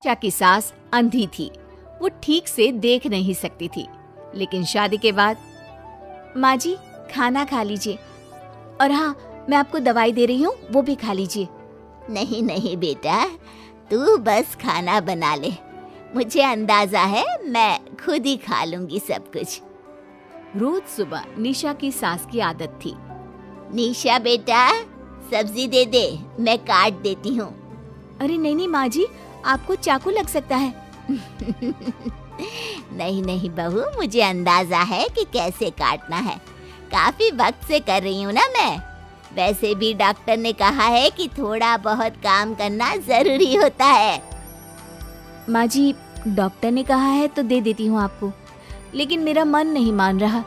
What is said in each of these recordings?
निशा की सास अंधी थी, वो ठीक से देख नहीं सकती थी। लेकिन शादी के बाद, माँ जी खाना खा लीजिए, और हाँ मैं आपको दवाई दे रही हूँ, वो भी खा लीजिए। नहीं नहीं बेटा, तू बस खाना बना ले, मुझे अंदाजा है मैं खुद ही खा लूंगी सब कुछ। रोज सुबह निशा की सास की आदत थी। निशा बेटा, सब्जी दे दे, मैं काट देती हूँ। अरे नहीं नहीं माँ जी, आपको चाकू लग सकता है। नहीं नहीं बहू, मुझे अंदाजा है कि कैसे काटना है, काफी वक्त से कर रही हूँ ना मैं। वैसे भी डॉक्टर ने कहा है कि थोड़ा बहुत काम करना जरूरी होता है। माँ जी, डॉक्टर ने कहा है तो दे देती हूँ आपको, लेकिन मेरा मन नहीं मान रहा।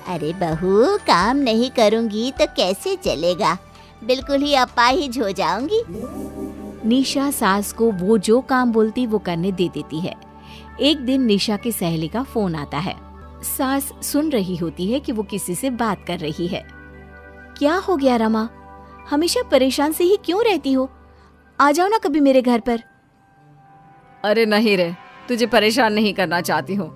अरे बहू, काम नहीं करूँगी तो कैसे चलेगा, बिल्कुल ही अपाहिज हो जाऊंगी। निशा सास को वो जो काम बोलती वो करने दे देती है। एक दिन निशा की सहेली का फोन आता है। सास सुन रही होती है कि वो किसी से बात कर रही है। क्या हो गया रमा, हमेशा परेशान से ही क्यों रहती हो? आ जाओ ना कभी मेरे घर पर। अरे नहीं रे, तुझे परेशान नहीं करना चाहती हूँ।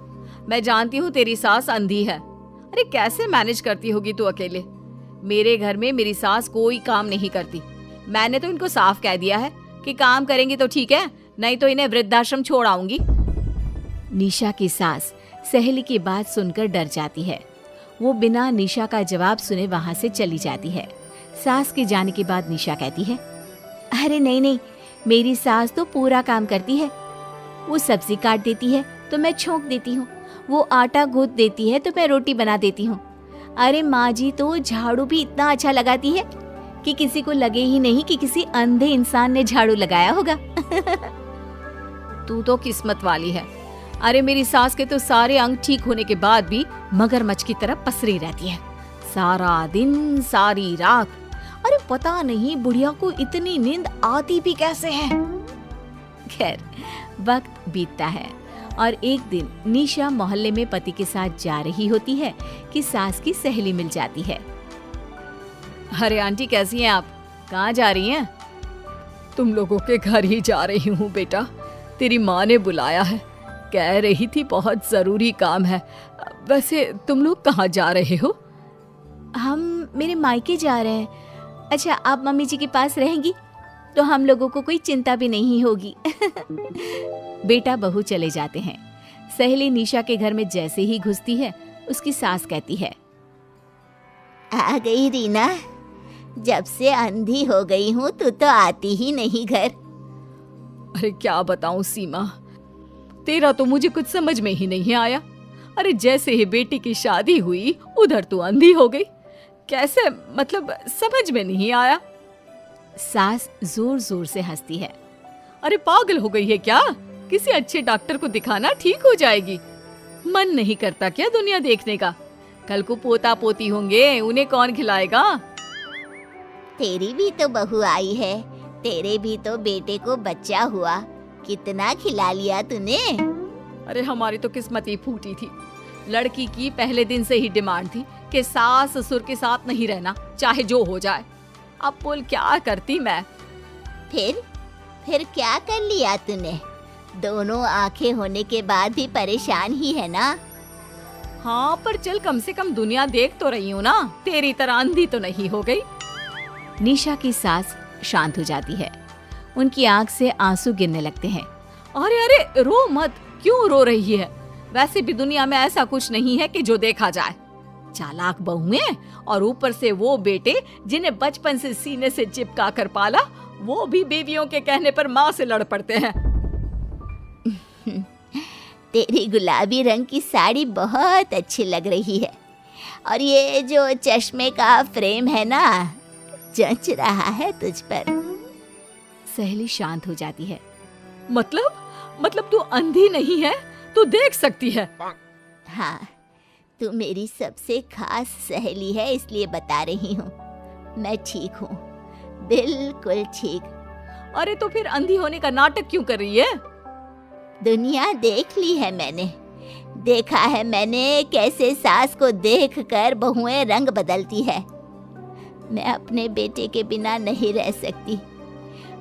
मैं जानती हूँ तेरी सास अंधी है। अरे कैसे मैनेज करती होगी तू अकेले? मेरे घर में मेरी सास कोई काम नहीं करती। मैंने तो इनको साफ कह दिया है कि काम करेंगी तो ठीक है, नहीं तो इन्हें वृद्धाश्रम छोड़ आऊंगी। निशा की सास सहेली की बात सुनकर डर जाती है। वो बिना निशा का जवाब सुने वहां से चली जाती है। सास के जाने के बाद निशा कहती है, अरे नहीं नहीं, मेरी सास तो पूरा काम करती है। वो सब्जी काट देती है तो मैं छोंक देती हूँ, वो आटा गूंथ देती है तो मैं रोटी बना देती हूँ। अरे माँ जी तो झाड़ू भी इतना अच्छा लगाती है कि किसी को लगे ही नहीं कि किसी अंधे इंसान ने झाड़ू लगाया होगा। तू तो किस्मत वाली है। अरे मेरी सास के तो सारे अंग ठीक होने के बाद भी मगरमच्छ की तरह पसरी रहती है, सारा दिन सारी रात। अरे पता नहीं बुढ़िया को इतनी नींद आती भी कैसे है। खैर, वक्त बीतता है और एक दिन निशा मोहल्ले में पति के साथ जा रही होती है कि सास की सहेली मिल जाती है। अरे आंटी कैसी हैं आप? कहाँ जा रही हैं? तुम लोगों के घर ही जा रही हूँ बेटा, तेरी माँ ने बुलाया है, कह रही थी बहुत जरूरी काम है। वैसे तुम लोग कहाँ जा रहे हो? हम मेरे मायके जा रहे हैं। अच्छा, आप मम्मी जी के पास रहेंगी तो हम लोगों को कोई चिंता भी नहीं होगी। बेटा बहू चले जाते हैं। सहेली निशा के घर में जैसे ही घुसती है, उसकी सास कहती है, आ गई रीना, जब से अंधी हो गई हूँ तू तो आती ही नहीं घर। अरे क्या बताऊं सीमा, तेरा तो मुझे कुछ समझ में ही नहीं आया। अरे जैसे ही बेटी की शादी हुई उधर तू अंधी हो गई, कैसे? मतलब समझ में नहीं आया। सास जोर जोर से हंसती है। अरे पागल हो गई है क्या? किसी अच्छे डॉक्टर को दिखाना, ठीक हो जाएगी। मन नहीं करता क्या दुनिया देखने का? कल को पोता पोती होंगे, उन्हें कौन खिलाएगा? तेरी भी तो बहू आई है, तेरे भी तो बेटे को बच्चा हुआ, कितना खिला लिया तूने। अरे हमारी तो किस्मत ही फूटी थी। लड़की की पहले दिन से ही डिमांड थी कि सास ससुर के साथ नहीं रहना, चाहे जो हो जाए। अब बोल क्या करती मैं? फिर क्या कर लिया तूने? दोनों आंखें होने के बाद भी परेशान ही है ना? हाँ, पर चल कम से कम दुनिया देख तो रही हूँ ना, तेरी तरह अंधी तो नहीं हो गई। निशा की सास शांत हो जाती है। उनकी आंख से आंसू गिरने लगते हैं। अरे अरे रो मत, क्यों रो रही है? वैसे भी दुनिया में ऐसा कुछ नहीं है कि जो देखा जाए। चालाक बहुएं और ऊपर से वो बेटे जिन्हें बचपन से सीने से चिपका कर पाला, वो भी बीवियों के कहने पर माँ से लड़ पड़ते हैं। तेरी गुलाबी रंग की साड़ी बहुत अच्छी लग रही है, और ये जो चश्मे का फ्रेम है ना, जच रहा है तुझ पर। सहेली शांत हो जाती है। मतलब तू अंधी नहीं है, तू देख सकती है। हाँ, तू मेरी सबसे खास सहेली है, इसलिए बता रही हूँ। मैं ठीक हूँ, बिल्कुल ठीक। अरे तो फिर अंधी होने का नाटक क्यों कर रही है? दुनिया देख ली है मैंने, देखा है मैंने कैसे सास को देखकर बहुएं रंग बदलती है। मैं अपने बेटे के बिना नहीं रह सकती।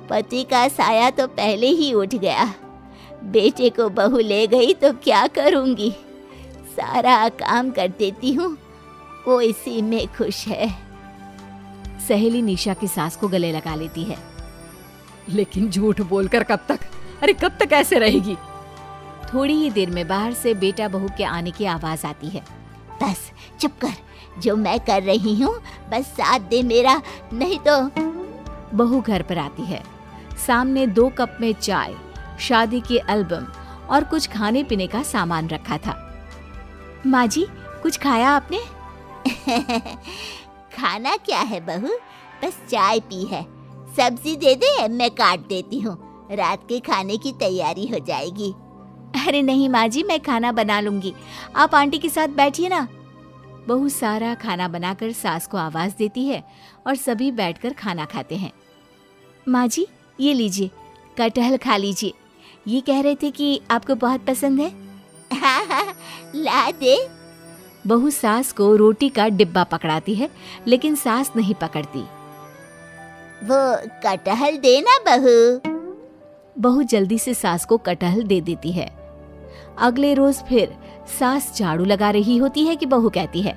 पति का साया तो पहले ही उठ गया, बेटे को बहू ले गई तो क्या करूंगी, सारा काम कर देती हूँ, वो इसी में खुश है। सहेली निशा की सास को गले लगा लेती है। लेकिन झूठ बोलकर कब तक? अरे कब तक ऐसे रहेगी? थोड़ी ही देर में बाहर से बेटा बहू के आने की आवाज आती है। बस चुप कर, जो मैं कर रही हूँ बस साथ दे मेरा, नहीं तो। बहू घर पर आती है। सामने 2 कप में चाय, शादी की एल्बम और कुछ खाने पीने का सामान रखा था। माँ जी, कुछ खाया आपने? खाना क्या है बहू, बस चाय पी है। सब्जी दे दे, मैं काट देती हूँ, रात के खाने की तैयारी हो जाएगी। अरे नहीं माँ जी, मैं खाना बना लूंगी, आप आंटी के साथ बैठिए ना। बहू सारा खाना बनाकर सास को आवाज देती है और सभी बैठकर खाना खाते हैं। माँ जी, ये लीजिए, कटहल खा लीजिए, ये कह रहे थे कि आपको बहुत पसंद है। हाँ हाँ, ला दे। बहू सास को रोटी का डिब्बा पकड़ाती है, लेकिन सास नहीं पकड़ती। वो कटहल देना बहू। बहू जल्दी से सास को कटहल दे देती है। अगले रोज फिर सास झाड़ू लगा रही होती है कि बहू कहती है,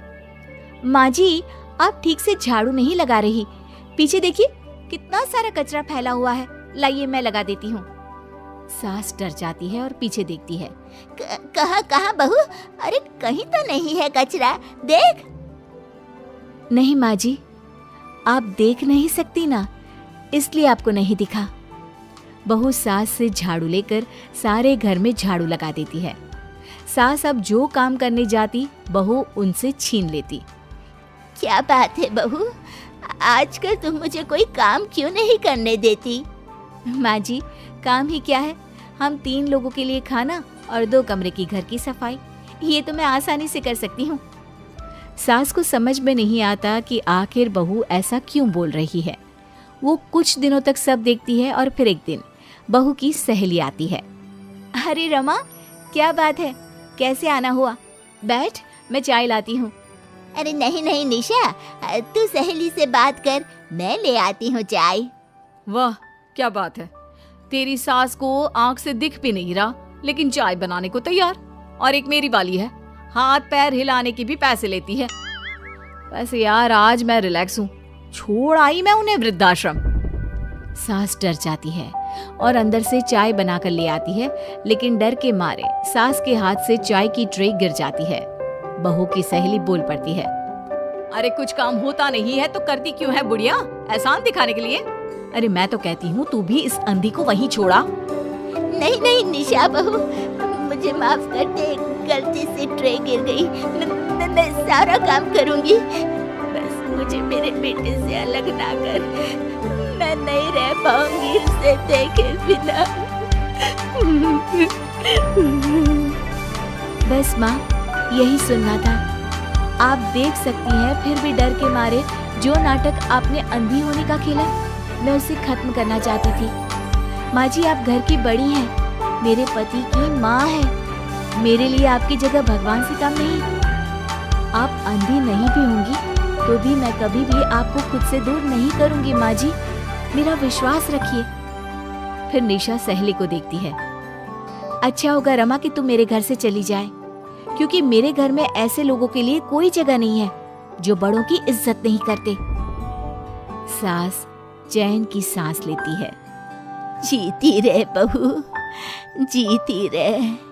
माँ जी, आप ठीक से झाड़ू नहीं लगा रही, पीछे देखिए कितना सारा कचरा फैला हुआ है, लाइए मैं लगा देती हूँ। सास डर जाती है और पीछे देखती है। कहाँ बहू, अरे कहीं तो नहीं है कचरा, देख। नहीं माँ जी, आप देख नहीं सकती ना, इसलिए आपको नहीं दिखा। बहू सास से झाड़ू लेकर सारे घर में झाड़ू लगा देती है। सास अब जो काम करने जाती, बहू उनसे छीन लेती। क्या बात है बहू, आजकल तुम मुझे कोई काम क्यों नहीं करने देती? माँ जी, काम ही क्या है, हम 3 लोगों के लिए खाना और 2 कमरे की घर की सफाई, ये तो मैं आसानी से कर सकती हूँ। सास को समझ में नहीं आता कि आखिर बहू ऐसा क्यों बोल रही है। वो कुछ दिनों तक सब देखती है और फिर एक दिन बहू की सहेली आती है। अरे रमा, क्या बात है, कैसे आना हुआ? बैठ, मैं चाय लाती हूँ। अरे नहीं नहीं निशा, तू सहेली से बात कर, मैं ले आती हूँ चाय। वाह, क्या बात है, तेरी सास को आंख से दिख भी नहीं रहा, लेकिन चाय बनाने को तैयार। और एक मेरी वाली है, हाथ पैर हिलाने की भी पैसे लेती है। वैसे यार आज मैं रिलैक्स हूँ, छोड़ आई मैं उन्हें वृद्धाश्रम। सास डर जाती है और अंदर से चाय बनाकर ले आती है, लेकिन डर के मारे सास के हाथ से चाय की ट्रे गिर जाती है। बहू की सहेली बोल पड़ती है, अरे कुछ काम होता नहीं है तो करती क्यों है बुढ़िया, एहसान दिखाने के लिए? अरे मैं तो कहती हूँ तू भी इस अंधी को वहीं छोड़ा। नहीं नहीं निशा बहू, मुझे माफ कर दे, गलती से ट्रे गिर गई, मैं सारा काम करूँगी, बस मुझे मेरे बेटे से अलग ना कर, मैं नहीं रह पाऊंगी उसे देखे बिना। बस माँ, यही सुनना था। आप देख सकती हैं, फिर भी डर के मारे जो नाटक आपने अंधी होने का खेला, मैं उसे खत्म करना चाहती थी। माँ जी, आप घर की बड़ी हैं, मेरे पति की माँ है, मेरे लिए आपकी जगह भगवान से कम नहीं। आप अंधी नहीं भी होंगी तो भी मैं कभी भी आपको खुद से दूर नहीं करूंगी। माँ जी, मेरा विश्वास रखिए। फिर निशा सहेली को देखती है। अच्छा होगा रमा कि तुम मेरे घर से चली जाए, क्योंकि मेरे घर में ऐसे लोगों के लिए कोई जगह नहीं है जो बड़ों की इज्जत नहीं करते। सास चैन की सांस लेती है। जीती रहे बहू, जीती रहे।